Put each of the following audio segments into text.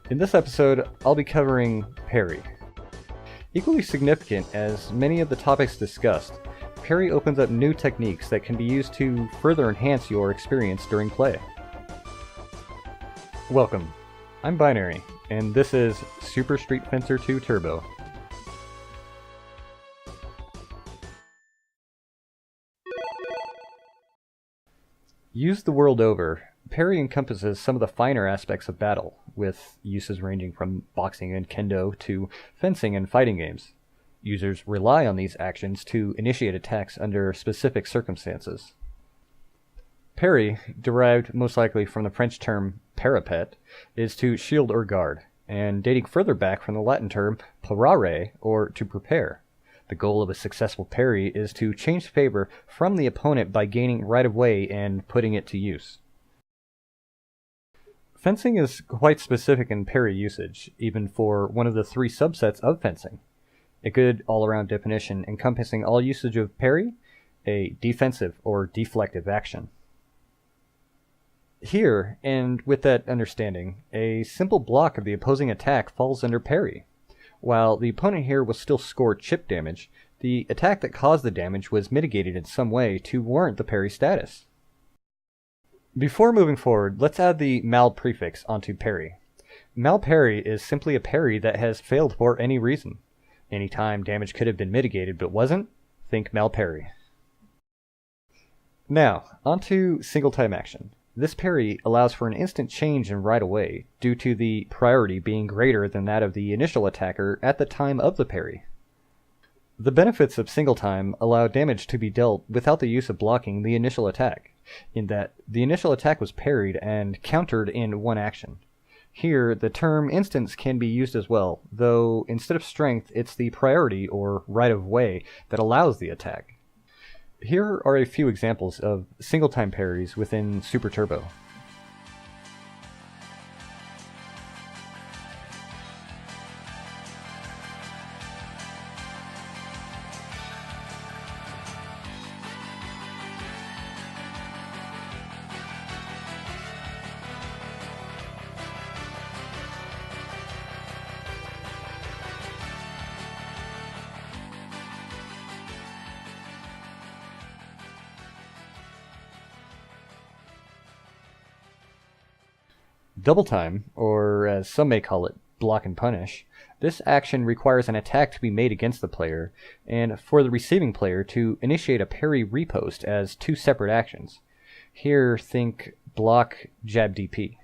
In this episode, I'll be covering Parry. Equally significant as many of the topics discussed, Parry opens up new techniques that can be used to further enhance your experience during play. Welcome, I'm Binary, and this is Super Street Fencer 2 Turbo. Used the world over, Parry encompasses some of the finer aspects of battle, with uses ranging from boxing and kendo to fencing and fighting games. Users rely on these actions to initiate attacks under specific circumstances. Parry, derived most likely from the French term parapet, is to shield or guard, and dating further back from the Latin term parare, or to prepare. The goal of a successful parry is to change favor from the opponent by gaining right of way and putting it to use. Fencing is quite specific in parry usage, even for one of the three subsets of fencing. A good all-around definition encompassing all usage of parry, a defensive or deflective action. Here, and with that understanding, a simple block of the opposing attack falls under parry. While the opponent here will still score chip damage, the attack that caused the damage was mitigated in some way to warrant the parry status. Before moving forward, let's add the mal prefix onto parry. Mal parry is simply a parry that has failed for any reason. Anytime damage could have been mitigated but wasn't, think mal parry. Now, onto single time action. This parry allows for an instant change in right away, due to the priority being greater than that of the initial attacker at the time of the parry. The benefits of single time allow damage to be dealt without the use of blocking the initial attack, in that the initial attack was parried and countered in one action. Here, the term instance can be used as well, though instead of strength, it's the priority or right of way that allows the attack. Here are a few examples of single-time parries within Super Turbo. Double time, or as some may call it, block and punish. This action requires an attack to be made against the player, and for the receiving player to initiate a parry riposte as two separate actions. Here, think block, jab, DP.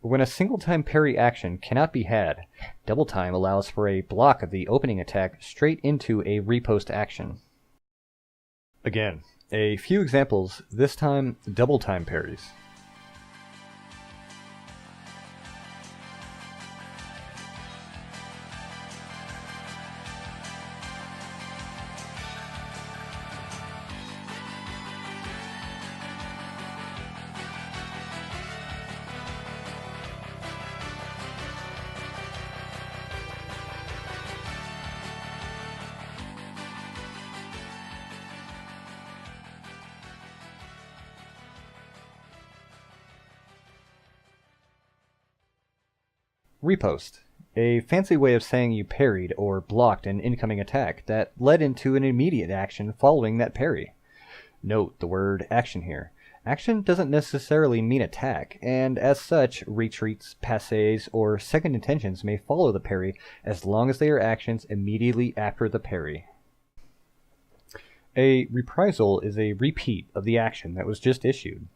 When a single-time parry action cannot be had, double time allows for a block of the opening attack straight into a riposte action. Again, a few examples, this time double time parries. Riposte, a fancy way of saying you parried or blocked an incoming attack that led into an immediate action following that parry. Note the word action here. Action doesn't necessarily mean attack, and as such, retreats, passes, or second intentions may follow the parry as long as they are actions immediately after the parry. A reprisal is a repeat of the action that was just issued,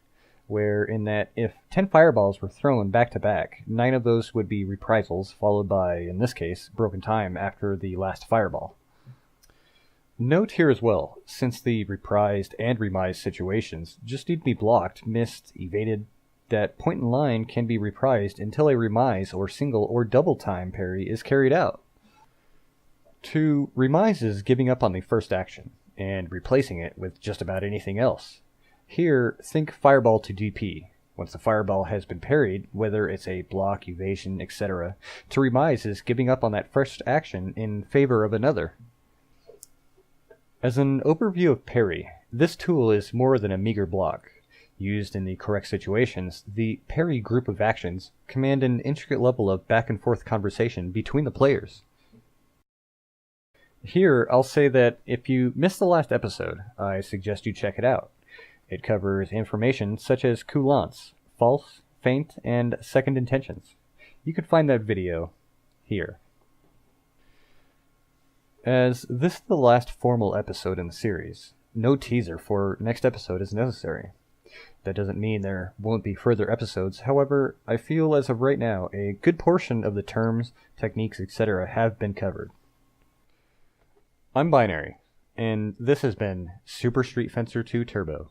where in that if 10 fireballs were thrown back to back, 9 of those would be reprisals, followed by, in this case, broken time after the last fireball. Note here as well, since the reprised and remised situations just need to be blocked, missed, evaded, that point in line can be reprised until a remise or single or double time parry is carried out. To remise is giving up on the first action, and replacing it with just about anything else. Here, think fireball to DP. Once the fireball has been parried, whether it's a block, evasion, etc., to remise is giving up on that first action in favor of another. As an overview of parry, this tool is more than a meager block. Used in the correct situations, the Parry group of actions command an intricate level of back-and-forth conversation between the players. Here, I'll say that if you missed the last episode, I suggest you check it out. It covers information such as coulants, false, feint, and second intentions. You can find that video here. As this is the last formal episode in the series, no teaser for next episode is necessary. That doesn't mean there won't be further episodes, however, I feel as of right now a good portion of the terms, techniques, etc. have been covered. I'm Binary, and this has been Super Street Fencer 2 Turbo.